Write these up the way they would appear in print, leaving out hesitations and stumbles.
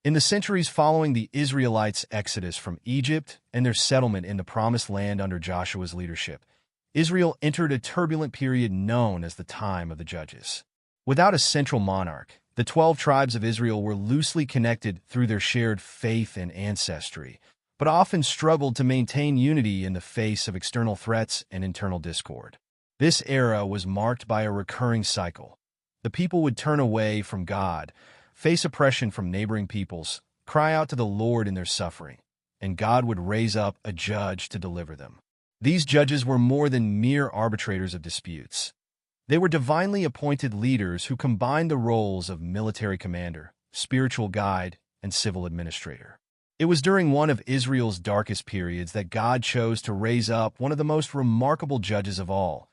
In the centuries following the Israelites' exodus from Egypt and their settlement in the Promised Land under Joshua's leadership, Israel entered a turbulent period known as the time of the Judges. Without a central monarch, the 12 tribes of Israel were loosely connected through their shared faith and ancestry, but often struggled to maintain unity in the face of external threats and internal discord. This era was marked by a recurring cycle. The people would turn away from God, face oppression from neighboring peoples, cry out to the Lord in their suffering, and God would raise up a judge to deliver them. These judges were more than mere arbitrators of disputes. They were divinely appointed leaders who combined the roles of military commander, spiritual guide, and civil administrator. It was during one of Israel's darkest periods that God chose to raise up one of the most remarkable judges of all,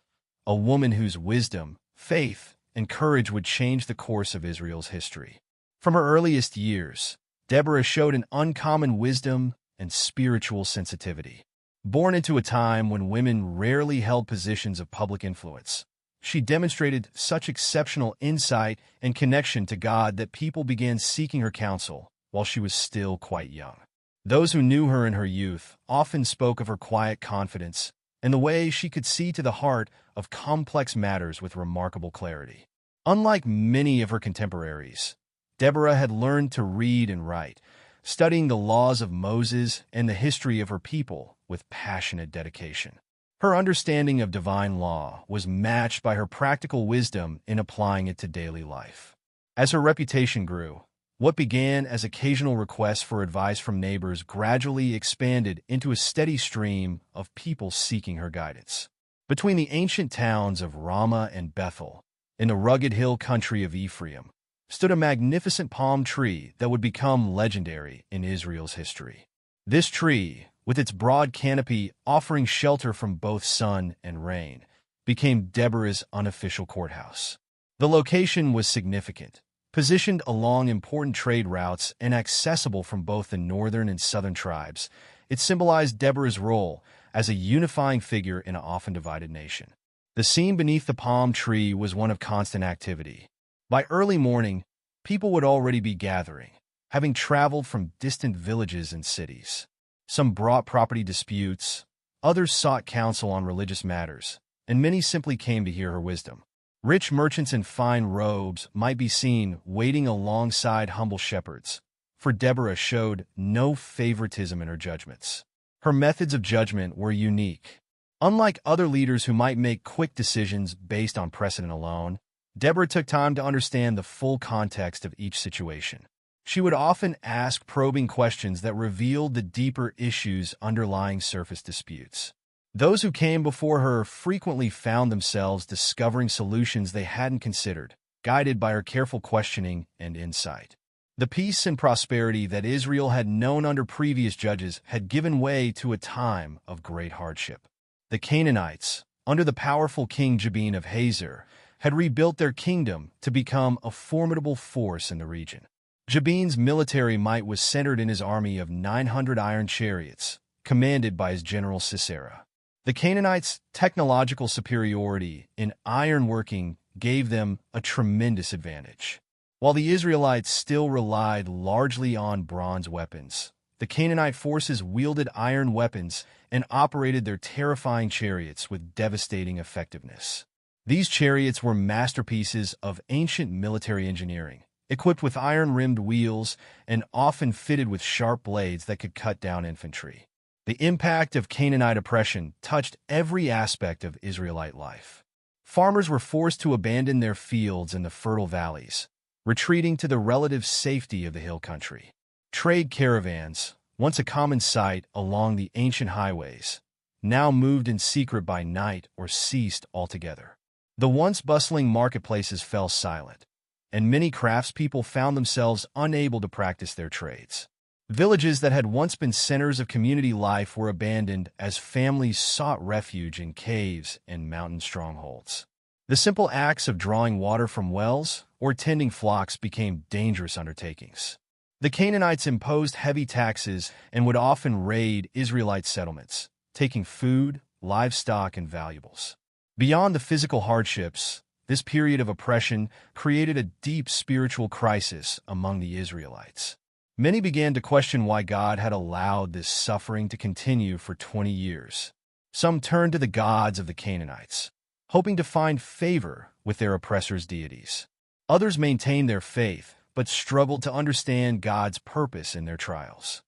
a woman whose wisdom, faith, and courage would change the course of Israel's history. From her earliest years, Deborah showed an uncommon wisdom and spiritual sensitivity. Born into a time when women rarely held positions of public influence, she demonstrated such exceptional insight and connection to God that people began seeking her counsel while she was still quite young. Those who knew her in her youth often spoke of her quiet confidence and the way she could see to the heart of complex matters with remarkable clarity. Unlike many of her contemporaries, Deborah had learned to read and write, studying the laws of Moses and the history of her people with passionate dedication. Her understanding of divine law was matched by her practical wisdom in applying it to daily life. As her reputation grew, what began as occasional requests for advice from neighbors gradually expanded into a steady stream of people seeking her guidance. Between the ancient towns of Ramah and Bethel, in the rugged hill country of Ephraim, stood a magnificent palm tree that would become legendary in Israel's history. This tree, with its broad canopy offering shelter from both sun and rain, became Deborah's unofficial courthouse. The location was significant, positioned along important trade routes and accessible from both the northern and southern tribes. It symbolized Deborah's role as a unifying figure in an often divided nation. The scene beneath the palm tree was one of constant activity. By early morning, people would already be gathering, having traveled from distant villages and cities. Some brought property disputes, others sought counsel on religious matters, and many simply came to hear her wisdom. Rich merchants in fine robes might be seen waiting alongside humble shepherds, for Deborah showed no favoritism in her judgments. Her methods of judgment were unique. Unlike other leaders who might make quick decisions based on precedent alone, Deborah took time to understand the full context of each situation. She would often ask probing questions that revealed the deeper issues underlying surface disputes. Those who came before her frequently found themselves discovering solutions they hadn't considered, guided by her careful questioning and insight. The peace and prosperity that Israel had known under previous judges had given way to a time of great hardship. The Canaanites, under the powerful King Jabin of Hazor, had rebuilt their kingdom to become a formidable force in the region. Jabin's military might was centered in his army of 900 iron chariots, commanded by his general Sisera. The Canaanites' technological superiority in ironworking gave them a tremendous advantage. While the Israelites still relied largely on bronze weapons, the Canaanite forces wielded iron weapons and operated their terrifying chariots with devastating effectiveness. These chariots were masterpieces of ancient military engineering, equipped with iron-rimmed wheels and often fitted with sharp blades that could cut down infantry. The impact of Canaanite oppression touched every aspect of Israelite life. Farmers were forced to abandon their fields in the fertile valleys, retreating to the relative safety of the hill country. Trade caravans, once a common sight along the ancient highways, now moved in secret by night or ceased altogether. The once bustling marketplaces fell silent, and many craftspeople found themselves unable to practice their trades. Villages that had once been centers of community life were abandoned as families sought refuge in caves and mountain strongholds. The simple acts of drawing water from wells or tending flocks became dangerous undertakings. The Canaanites imposed heavy taxes and would often raid Israelite settlements, taking food, livestock, and valuables. Beyond the physical hardships, this period of oppression created a deep spiritual crisis among the Israelites. Many began to question why God had allowed this suffering to continue for 20 years. Some turned to the gods of the Canaanites, hoping to find favor with their oppressors' deities. Others maintained their faith, but struggled to understand God's purpose in their trials.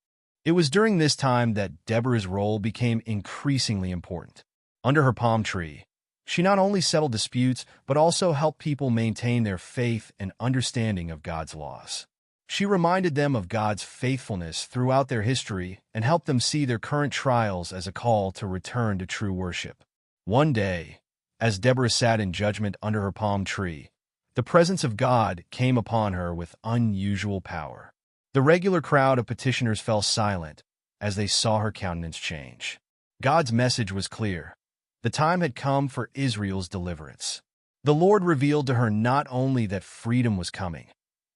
It was during this time that Deborah's role became increasingly important. Under her palm tree, she not only settled disputes, but also helped people maintain their faith and understanding of God's laws. She reminded them of God's faithfulness throughout their history and helped them see their current trials as a call to return to true worship. One day, as Deborah sat in judgment under her palm tree, the presence of God came upon her with unusual power. The regular crowd of petitioners fell silent as they saw her countenance change. God's message was clear. The time had come for Israel's deliverance. The Lord revealed to her not only that freedom was coming,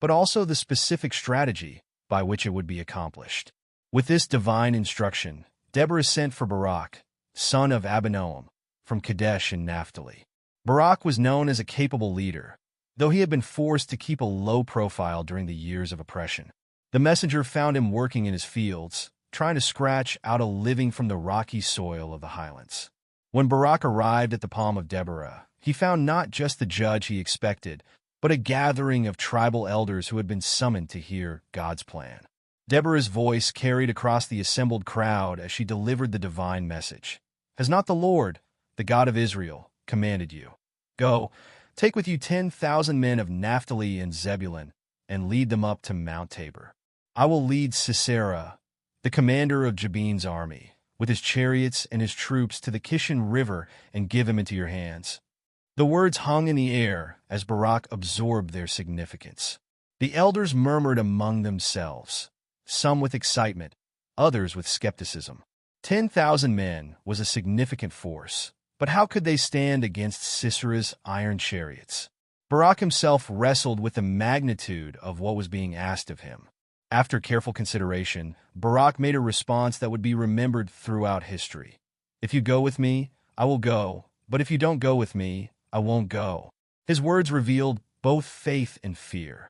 but also the specific strategy by which it would be accomplished. With this divine instruction, Deborah sent for Barak, son of Abinoam, from Kadesh in Naphtali. Barak was known as a capable leader, though he had been forced to keep a low profile during the years of oppression. The messenger found him working in his fields, trying to scratch out a living from the rocky soil of the highlands. When Barak arrived at the palm of Deborah, he found not just the judge he expected, but a gathering of tribal elders who had been summoned to hear God's plan. Deborah's voice carried across the assembled crowd as she delivered the divine message. Has not the Lord, the God of Israel, commanded you? Go, take with you 10,000 men of Naphtali and Zebulun, and lead them up to Mount Tabor. I will lead Sisera, the commander of Jabin's army, with his chariots and his troops to the Kishon River and give him into your hands. The words hung in the air as Barak absorbed their significance. The elders murmured among themselves, some with excitement, others with skepticism. 10,000 men was a significant force, but how could they stand against Sisera's iron chariots? Barak himself wrestled with the magnitude of what was being asked of him. After careful consideration, Barak made a response that would be remembered throughout history. If you go with me, I will go, but if you don't go with me, I won't go. His words revealed both faith and fear.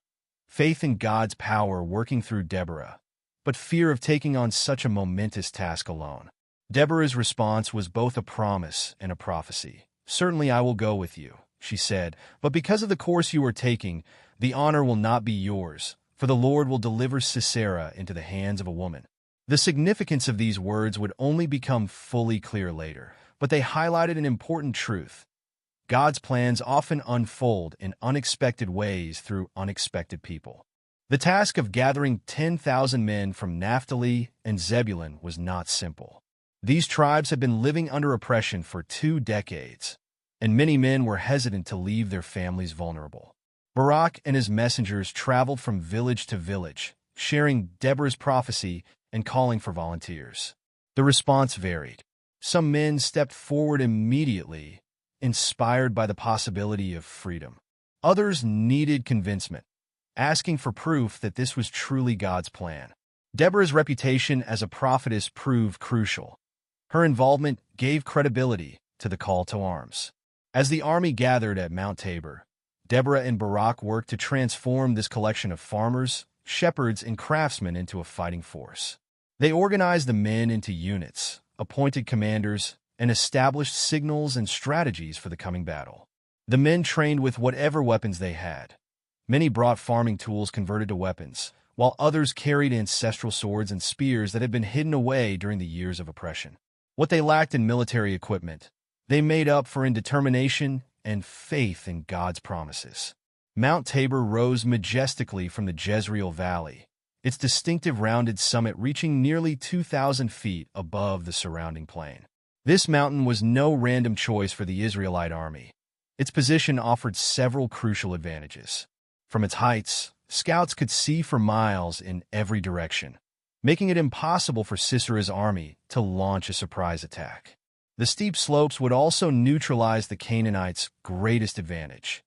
Faith in God's power working through Deborah, but fear of taking on such a momentous task alone. Deborah's response was both a promise and a prophecy. Certainly I will go with you, she said, but because of the course you are taking, the honor will not be yours, for the Lord will deliver Sisera into the hands of a woman. The significance of these words would only become fully clear later, but they highlighted an important truth. God's plans often unfold in unexpected ways through unexpected people. The task of gathering 10,000 men from Naphtali and Zebulun was not simple. These tribes had been living under oppression for 2 decades, and many men were hesitant to leave their families vulnerable. Barak and his messengers traveled from village to village, sharing Deborah's prophecy and calling for volunteers. The response varied. Some men stepped forward immediately, inspired by the possibility of freedom. Others needed convincement, asking for proof that this was truly God's plan. Deborah's reputation as a prophetess proved crucial. Her involvement gave credibility to the call to arms. As the army gathered at Mount Tabor, Deborah and Barak worked to transform this collection of farmers, shepherds, and craftsmen into a fighting force. They organized the men into units, appointed commanders, and established signals and strategies for the coming battle. The men trained with whatever weapons they had. Many brought farming tools converted to weapons, while others carried ancestral swords and spears that had been hidden away during the years of oppression. What they lacked in military equipment, they made up for in determination and faith in God's promises. Mount Tabor rose majestically from the Jezreel Valley, its distinctive rounded summit reaching nearly 2,000 feet above the surrounding plain. This mountain was no random choice for the Israelite army. Its position offered several crucial advantages. From its heights, scouts could see for miles in every direction, making it impossible for Sisera's army to launch a surprise attack. The steep slopes would also neutralize the Canaanites' greatest advantage.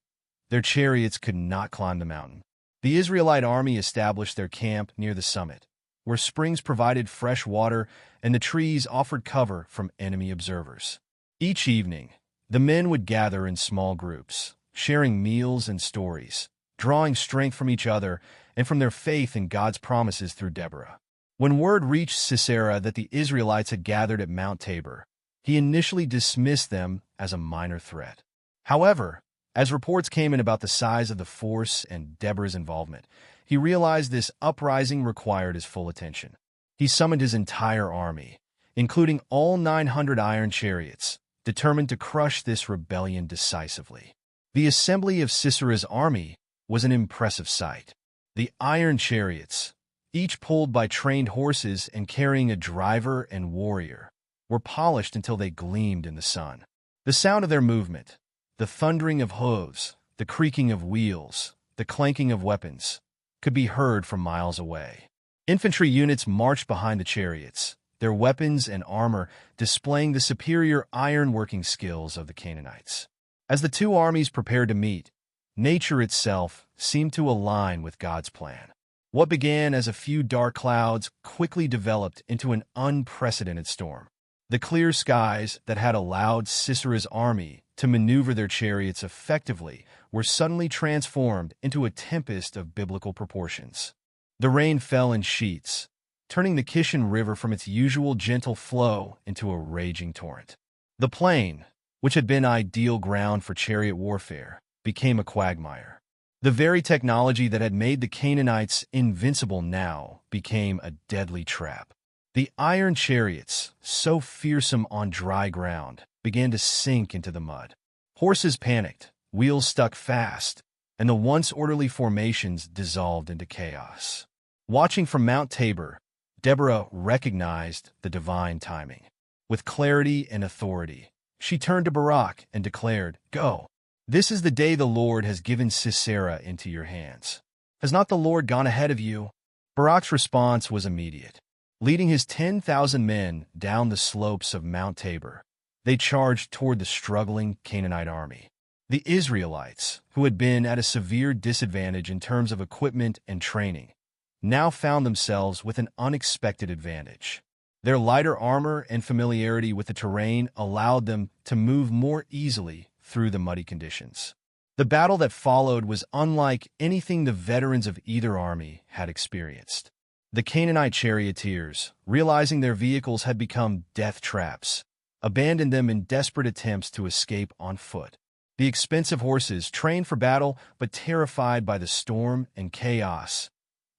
Their chariots could not climb the mountain. The Israelite army established their camp near the summit, where springs provided fresh water and the trees offered cover from enemy observers. Each evening, the men would gather in small groups, sharing meals and stories, drawing strength from each other and from their faith in God's promises through Deborah. When word reached Sisera that the Israelites had gathered at Mount Tabor, he initially dismissed them as a minor threat. However, as reports came in about the size of the force and Deborah's involvement, he realized this uprising required his full attention. He summoned his entire army, including all 900 iron chariots, determined to crush this rebellion decisively. The assembly of Sisera's army was an impressive sight. The iron chariots, each pulled by trained horses and carrying a driver and warrior, were polished until they gleamed in the sun. The sound of their movement, the thundering of hooves, the creaking of wheels, the clanking of weapons, could be heard from miles away. Infantry units marched behind the chariots, their weapons and armor displaying the superior iron-working skills of the Canaanites. As the two armies prepared to meet, nature itself seemed to align with God's plan. What began as a few dark clouds quickly developed into an unprecedented storm. The clear skies that had allowed Sisera's army to maneuver their chariots effectively were suddenly transformed into a tempest of biblical proportions. The rain fell in sheets, turning the Kishon River from its usual gentle flow into a raging torrent. The plain, which had been ideal ground for chariot warfare, became a quagmire. The very technology that had made the Canaanites invincible now became a deadly trap. The iron chariots, so fearsome on dry ground, began to sink into the mud. Horses panicked, wheels stuck fast, and the once orderly formations dissolved into chaos. Watching from Mount Tabor, Deborah recognized the divine timing. With clarity and authority, she turned to Barak and declared, "Go! This is the day the Lord has given Sisera into your hands. Has not the Lord gone ahead of you?" Barak's response was immediate. Leading his 10,000 men down the slopes of Mount Tabor, they charged toward the struggling Canaanite army. The Israelites, who had been at a severe disadvantage in terms of equipment and training, now found themselves with an unexpected advantage. Their lighter armor and familiarity with the terrain allowed them to move more easily through the muddy conditions. The battle that followed was unlike anything the veterans of either army had experienced. The Canaanite charioteers, realizing their vehicles had become death traps, abandoned them in desperate attempts to escape on foot. The expensive horses, trained for battle but terrified by the storm and chaos,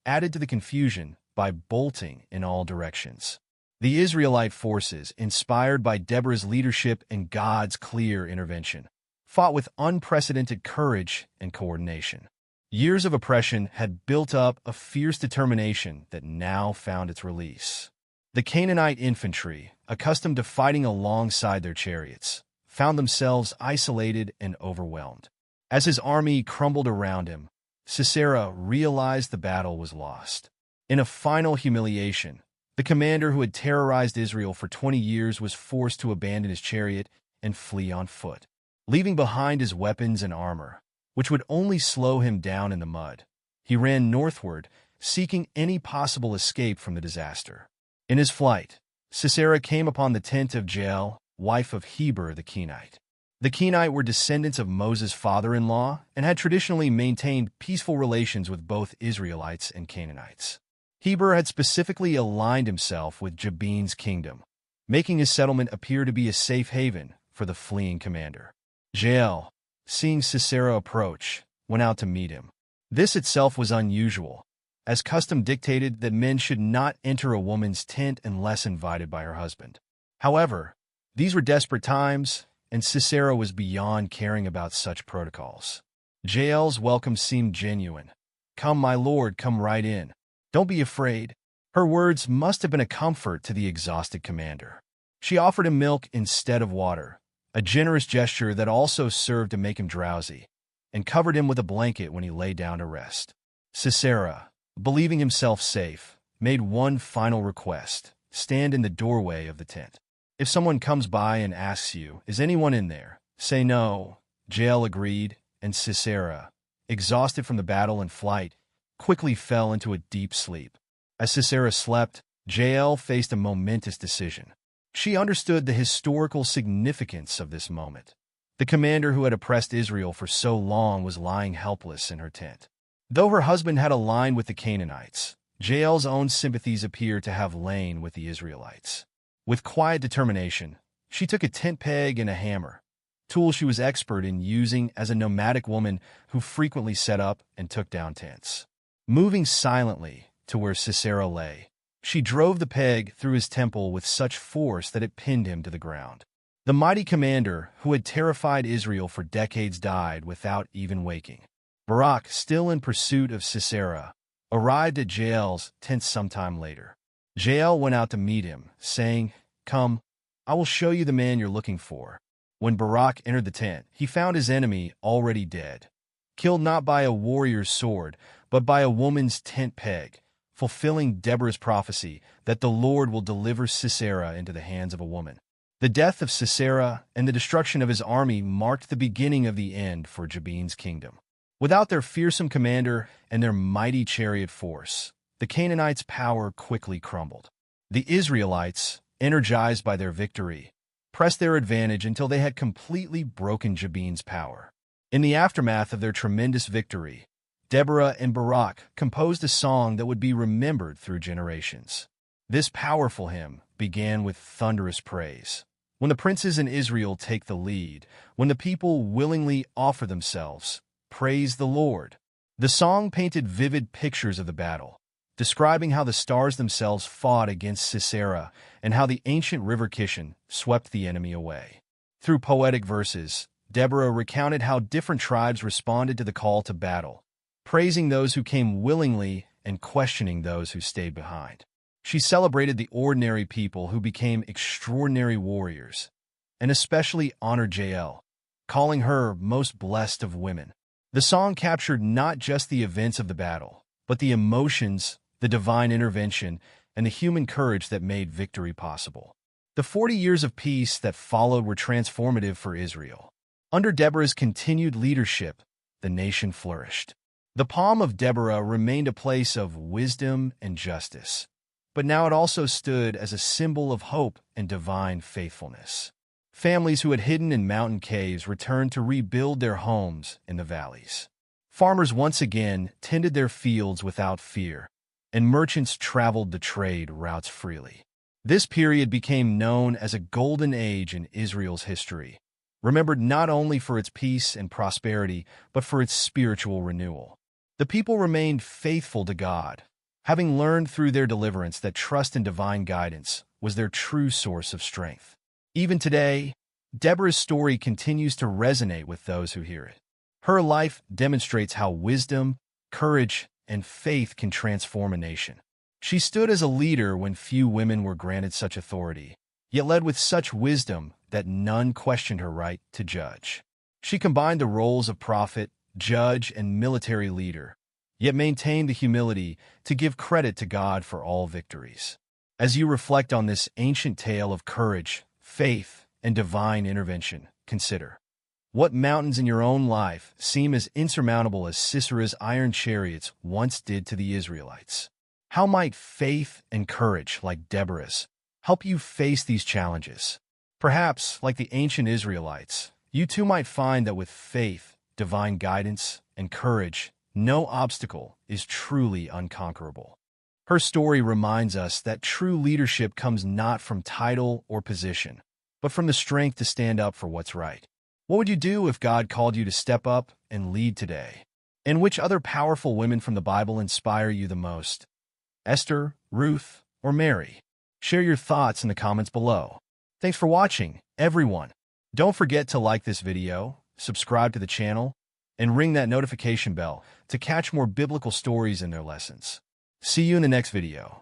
added to the confusion by bolting in all directions. The Israelite forces, inspired by Deborah's leadership and God's clear intervention, fought with unprecedented courage and coordination. Years of oppression had built up a fierce determination that now found its release. The Canaanite infantry, accustomed to fighting alongside their chariots, found themselves isolated and overwhelmed. As his army crumbled around him, Sisera realized the battle was lost. In a final humiliation, the commander who had terrorized Israel for 20 years was forced to abandon his chariot and flee on foot, leaving behind his weapons and armor, which would only slow him down in the mud. He ran northward, seeking any possible escape from the disaster. In his flight, Sisera came upon the tent of Jael, wife of Heber the Kenite. The Kenite were descendants of Moses' father-in-law and had traditionally maintained peaceful relations with both Israelites and Canaanites. Heber had specifically aligned himself with Jabin's kingdom, making his settlement appear to be a safe haven for the fleeing commander. Jael, seeing Sisera approach, went out to meet him. This itself was unusual, as custom dictated that men should not enter a woman's tent unless invited by her husband. However, these were desperate times, and Sisera was beyond caring about such protocols. Jael's welcome seemed genuine. "Come, my lord, come right in. Don't be afraid." Her words must have been a comfort to the exhausted commander. She offered him milk instead of water, a generous gesture that also served to make him drowsy, and covered him with a blanket when he lay down to rest. Sisera, believing himself safe, made one final request: stand in the doorway of the tent. "If someone comes by and asks you, 'Is anyone in there?' say no." Jael agreed, and Sisera, exhausted from the battle and flight, quickly fell into a deep sleep. As Sisera slept, Jael faced a momentous decision. She understood the historical significance of this moment. The commander who had oppressed Israel for so long was lying helpless in her tent. Though her husband had aligned with the Canaanites, Jael's own sympathies appear to have lain with the Israelites. With quiet determination, she took a tent peg and a hammer, tools she was expert in using as a nomadic woman who frequently set up and took down tents. Moving silently to where Sisera lay, she drove the peg through his temple with such force that it pinned him to the ground. The mighty commander who had terrified Israel for decades died without even waking. Barak, still in pursuit of Sisera, arrived at Jael's tent sometime later. Jael went out to meet him, saying, "Come, I will show you the man you're looking for." When Barak entered the tent, he found his enemy already dead, killed not by a warrior's sword, but by a woman's tent peg, fulfilling Deborah's prophecy that the Lord will deliver Sisera into the hands of a woman. The death of Sisera and the destruction of his army marked the beginning of the end for Jabin's kingdom. Without their fearsome commander and their mighty chariot force, the Canaanites' power quickly crumbled. The Israelites, energized by their victory, pressed their advantage until they had completely broken Jabin's power. In the aftermath of their tremendous victory, Deborah and Barak composed a song that would be remembered through generations. This powerful hymn began with thunderous praise. When the princes in Israel take the lead, when the people willingly offer themselves, praise the Lord. The song painted vivid pictures of the battle, describing how the stars themselves fought against Sisera and how the ancient river Kishon swept the enemy away. Through poetic verses, Deborah recounted how different tribes responded to the call to battle, praising those who came willingly and questioning those who stayed behind. She celebrated the ordinary people who became extraordinary warriors, and especially honored Jael, calling her most blessed of women. The song captured not just the events of the battle, but the emotions, the divine intervention, and the human courage that made victory possible. The 40 years of peace that followed were transformative for Israel. Under Deborah's continued leadership, the nation flourished. The palm of Deborah remained a place of wisdom and justice, but now it also stood as a symbol of hope and divine faithfulness. Families who had hidden in mountain caves returned to rebuild their homes in the valleys. Farmers once again tended their fields without fear, and merchants traveled the trade routes freely. This period became known as a golden age in Israel's history, remembered not only for its peace and prosperity, but for its spiritual renewal. The people remained faithful to God, having learned through their deliverance that trust in divine guidance was their true source of strength. Even today, Deborah's story continues to resonate with those who hear it. Her life demonstrates how wisdom, courage, and faith can transform a nation. She stood as a leader when few women were granted such authority, yet led with such wisdom that none questioned her right to judge. She combined the roles of prophet, judge, and military leader, yet maintained the humility to give credit to God for all victories. As you reflect on this ancient tale of courage, faith, and divine intervention, consider what mountains in your own life seem as insurmountable as Sisera's iron chariots once did to the Israelites. How might faith and courage, like Deborah's, help you face these challenges? Perhaps, like the ancient Israelites, you too might find that with faith, divine guidance, and courage, no obstacle is truly unconquerable. Her story reminds us that true leadership comes not from title or position, but from the strength to stand up for what's right. What would you do if God called you to step up and lead today? And which other powerful women from the Bible inspire you the most? Esther, Ruth, or Mary? Share your thoughts in the comments below. Thanks for watching, everyone. Don't forget to like this video, subscribe to the channel, and ring that notification bell to catch more biblical stories and their lessons. See you in the next video.